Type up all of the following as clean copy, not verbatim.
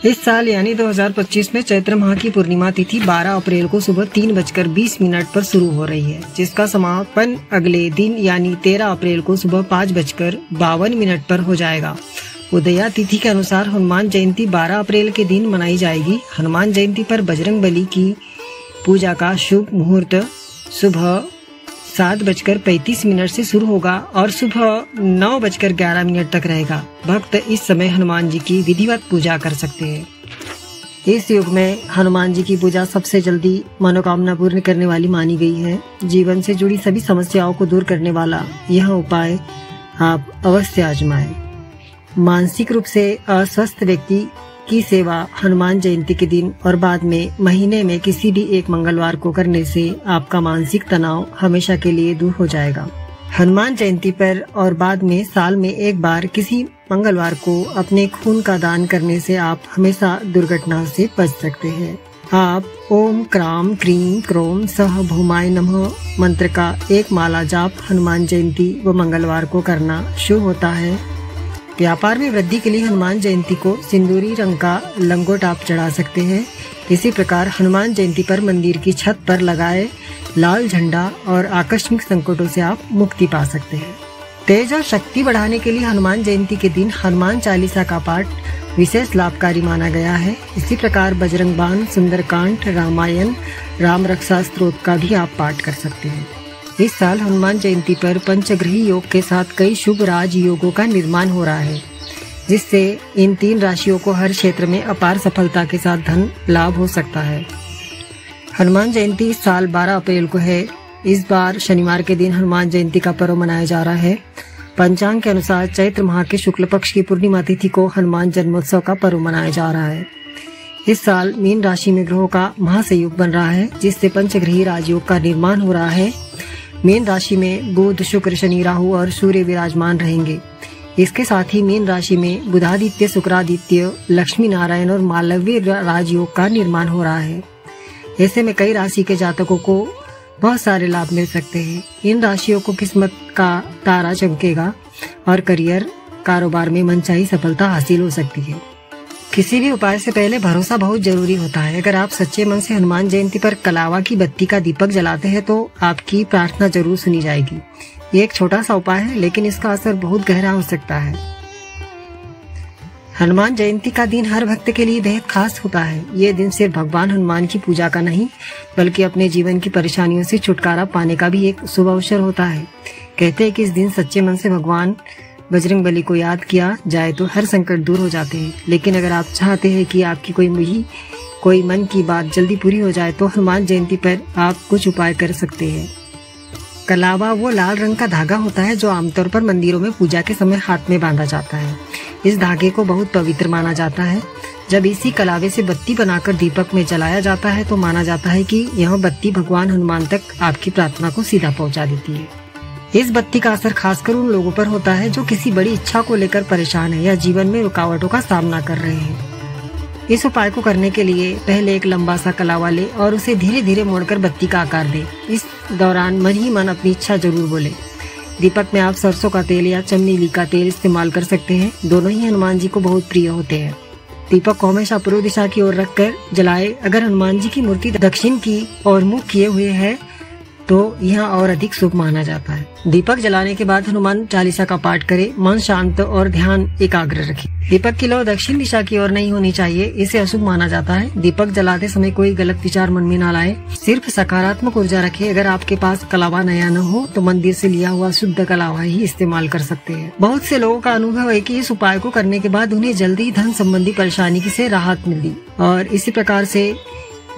इस साल यानी 2025 में चैत्र माह की पूर्णिमा तिथि 12 अप्रैल को सुबह 3:20 पर शुरू हो रही है, जिसका समापन अगले दिन यानी 13 अप्रैल को सुबह 5:52 पर हो जाएगा। उदया तिथि के अनुसार हनुमान जयंती 12 अप्रैल के दिन मनाई जाएगी। हनुमान जयंती पर बजरंग बली की पूजा का शुभ मुहूर्त सुबह 7:35 से शुरू होगा और सुबह 9:11 तक रहेगा। भक्त इस समय हनुमान जी की विधिवत पूजा कर सकते हैं। इस युग में हनुमान जी की पूजा सबसे जल्दी मनोकामना पूर्ण करने वाली मानी गई है। जीवन से जुड़ी सभी समस्याओं को दूर करने वाला यह उपाय आप अवश्य आजमाएं। मानसिक रूप से अस्वस्थ व्यक्ति की सेवा हनुमान जयंती के दिन और बाद में महीने में किसी भी एक मंगलवार को करने से आपका मानसिक तनाव हमेशा के लिए दूर हो जाएगा। हनुमान जयंती पर और बाद में साल में एक बार किसी मंगलवार को अपने खून का दान करने से आप हमेशा दुर्घटना से बच सकते हैं। आप ओम क्राम क्रीम क्रोम सह भूमाय नमः मंत्र का एक माला जाप हनुमान जयंती व मंगलवार को करना शुभ होता है। व्यापार में वृद्धि के लिए हनुमान जयंती को सिंदूरी रंग का लंगोट आप चढ़ा सकते हैं। इसी प्रकार हनुमान जयंती पर मंदिर की छत पर लगाए लाल झंडा और आकस्मिक संकटों से आप मुक्ति पा सकते हैं। तेज और शक्ति बढ़ाने के लिए हनुमान जयंती के दिन हनुमान चालीसा का पाठ विशेष लाभकारी माना गया है। इसी प्रकार बजरंग बाण, सुंदरकांड, रामायण, राम रक्षा स्तोत्र का भी आप पाठ कर सकते हैं। इस साल हनुमान जयंती पर पंचग्रही योग के साथ कई शुभ राज योगों का निर्माण हो रहा है, जिससे इन 3 राशियों को हर क्षेत्र में अपार सफलता के साथ धन लाभ हो सकता है। हनुमान जयंती इस साल 12 अप्रैल को है। इस बार शनिवार के दिन हनुमान जयंती का पर्व मनाया जा रहा है। पंचांग के अनुसार चैत्र माह के शुक्ल पक्ष की पूर्णिमा तिथि को हनुमान जन्मोत्सव का पर्व मनाया जा रहा है। इस साल मीन राशि में ग्रहों का महासंयोग बन रहा है, जिससे पंचग्रही राजयोग का निर्माण हो रहा है। मीन राशि में बुध, शुक्र, शनि, राहु और सूर्य विराजमान रहेंगे। इसके साथ ही मीन राशि में बुधादित्य, शुक्रादित्य, लक्ष्मी नारायण और मालव्य राजयोग का निर्माण हो रहा है। ऐसे में कई राशि के जातकों को बहुत सारे लाभ मिल सकते हैं। इन राशियों को किस्मत का तारा चमकेगा और करियर, कारोबार में मनचाही सफलता हासिल हो सकती है। किसी भी उपाय से पहले भरोसा बहुत जरूरी होता है। अगर आप सच्चे मन से हनुमान जयंती पर कलावा की बत्ती का दीपक जलाते हैं तो आपकी प्रार्थना जरूर सुनी जाएगी। ये एक छोटा सा उपाय है, लेकिन इसका असर बहुत गहरा हो सकता है। हनुमान जयंती का दिन हर भक्त के लिए बेहद खास होता है। ये दिन सिर्फ भगवान हनुमान की पूजा का नहीं, बल्कि अपने जीवन की परेशानियों से छुटकारा पाने का भी एक शुभ अवसर होता है। कहते हैं कि इस दिन सच्चे मन से भगवान बजरंग बली को याद किया जाए तो हर संकट दूर हो जाते हैं। लेकिन अगर आप चाहते हैं कि आपकी कोई मन की बात जल्दी पूरी हो जाए तो हनुमान जयंती पर आप कुछ उपाय कर सकते हैं। कलावा वो लाल रंग का धागा होता है जो आमतौर पर मंदिरों में पूजा के समय हाथ में बांधा जाता है। इस धागे को बहुत पवित्र माना जाता है। जब इसी कलावे से बत्ती बनाकर दीपक में जलाया जाता है तो माना जाता है कि यह बत्ती भगवान हनुमान तक आपकी प्रार्थना को सीधा पहुंचा देती है। इस बत्ती का असर खासकर उन लोगों पर होता है जो किसी बड़ी इच्छा को लेकर परेशान है या जीवन में रुकावटों का सामना कर रहे हैं। इस उपाय को करने के लिए पहले एक लंबा सा कलावा ले और उसे धीरे धीरे मोड़कर बत्ती का आकार दे। इस दौरान मन ही मन अपनी इच्छा जरूर बोले। दीपक में आप सरसों का तेल या चमेली का तेल इस्तेमाल कर सकते हैं। दोनों ही हनुमान जी को बहुत प्रिय होते हैं। दीपक को हमेशा पूर्व दिशा की ओर रखकर जलाए। अगर हनुमान जी की मूर्ति दक्षिण की ओर मुख किए हुए है तो यह और अधिक शुभ माना जाता है। दीपक जलाने के बाद हनुमान चालीसा का पाठ करें। मन शांत और ध्यान एकाग्र रखें। दीपक की लौ दक्षिण दिशा की ओर नहीं होनी चाहिए, इसे अशुभ माना जाता है। दीपक जलाते समय कोई गलत विचार मन में न लाए, सिर्फ सकारात्मक ऊर्जा रखें। अगर आपके पास कलावा नया न हो तो मंदिर से लिया हुआ शुद्ध कलावा ही इस्तेमाल कर सकते हैं। बहुत से लोगों का अनुभव है कि इस उपाय को करने के बाद उन्हें जल्दी धन संबंधी परेशानी से राहत मिली और इसी प्रकार से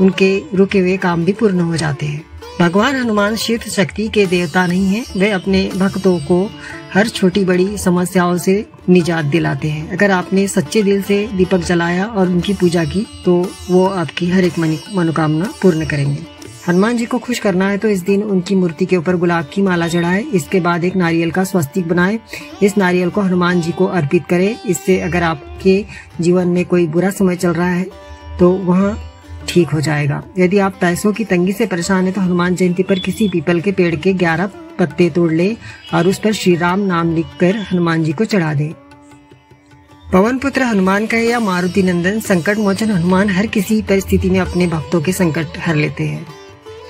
उनके रुके हुए काम भी पूर्ण हो जाते हैं। भगवान हनुमान शिव शक्ति के देवता नहीं है, वे अपने भक्तों को हर छोटी बड़ी समस्याओं से निजात दिलाते हैं। अगर आपने सच्चे दिल से दीपक जलाया और उनकी पूजा की तो वो आपकी हर एक मनोकामना पूर्ण करेंगे। हनुमान जी को खुश करना है तो इस दिन उनकी मूर्ति के ऊपर गुलाब की माला चढ़ाए। इसके बाद एक नारियल का स्वस्तिक बनाए। इस नारियल को हनुमान जी को अर्पित करें। इससे अगर आपके जीवन में कोई बुरा समय चल रहा है तो वह ठीक हो जाएगा। यदि आप पैसों की तंगी से परेशान हैं तो हनुमान जयंती पर किसी पीपल के पेड़ के 11 पत्ते तोड़ ले और उस पर श्री राम नाम लिखकर हनुमान जी को चढ़ा दें। पवन पुत्र हनुमान का या मारुति नंदन संकट मोचन हनुमान हर किसी परिस्थिति में अपने भक्तों के संकट हर लेते हैं।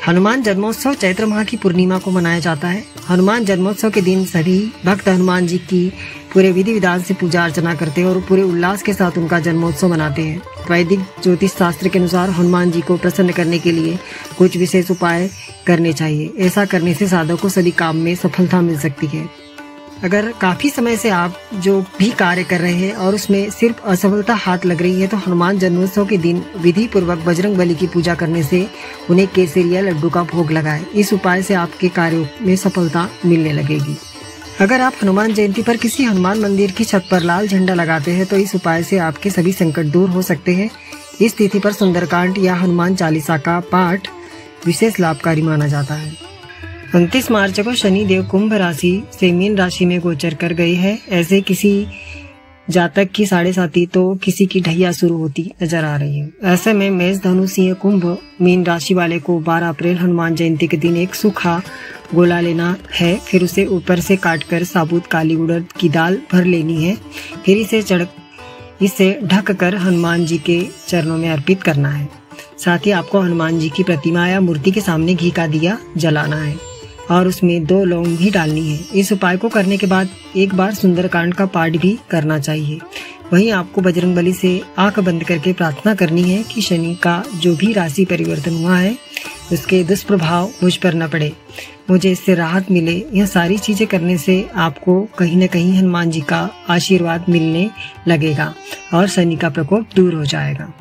हनुमान जन्मोत्सव चैत्र माह की पूर्णिमा को मनाया जाता है। हनुमान जन्मोत्सव के दिन सभी भक्त हनुमान जी की पूरे विधि विधान से पूजा अर्चना करते हैं और पूरे उल्लास के साथ उनका जन्मोत्सव मनाते हैं। वैदिक ज्योतिष शास्त्र के अनुसार हनुमान जी को प्रसन्न करने के लिए कुछ विशेष उपाय करने चाहिए। ऐसा करने से साधक को सभी काम में सफलता मिल सकती है। अगर काफी समय से आप जो भी कार्य कर रहे हैं और उसमें सिर्फ असफलता हाथ लग रही है तो हनुमान जन्मोत्सव के दिन विधि पूर्वक बजरंग बली की पूजा करने से उन्हें केसर या लड्डू का भोग लगाएं। इस उपाय से आपके कार्यों में सफलता मिलने लगेगी। अगर आप हनुमान जयंती पर किसी हनुमान मंदिर की छत पर लाल झंडा लगाते हैं तो इस उपाय से आपके सभी संकट दूर हो सकते हैं। इस तिथि पर सुंदरकांड या हनुमान चालीसा का पाठ विशेष लाभकारी माना जाता है। 29 मार्च को शनि देव कुंभ राशि से मीन राशि में गोचर कर गए हैं। ऐसे किसी जातक की 7.5 तो किसी की ढैया शुरू होती नजर आ रही है। ऐसे में मेष धनु सिंह कुंभ मीन राशि वाले को 12 अप्रैल हनुमान जयंती के दिन एक सूखा गोला लेना है। फिर उसे ऊपर से काटकर साबुत काली उड़द की दाल भर लेनी है। फिर इसे ढक कर हनुमान जी के चरणों में अर्पित करना है। साथ ही आपको हनुमान जी की प्रतिमा या मूर्ति के सामने घी का दिया जलाना है और उसमें 2 लौंग भी डालनी है। इस उपाय को करने के बाद एक बार सुंदरकांड का पाठ भी करना चाहिए। वहीं आपको बजरंगबली से आंख बंद करके प्रार्थना करनी है कि शनि का जो भी राशि परिवर्तन हुआ है उसके दुष्प्रभाव मुझ पर न पड़े, मुझे इससे राहत मिले। यह सारी चीजें करने से आपको कहीं न कहीं हनुमान जी का आशीर्वाद मिलने लगेगा और शनि का प्रकोप दूर हो जाएगा।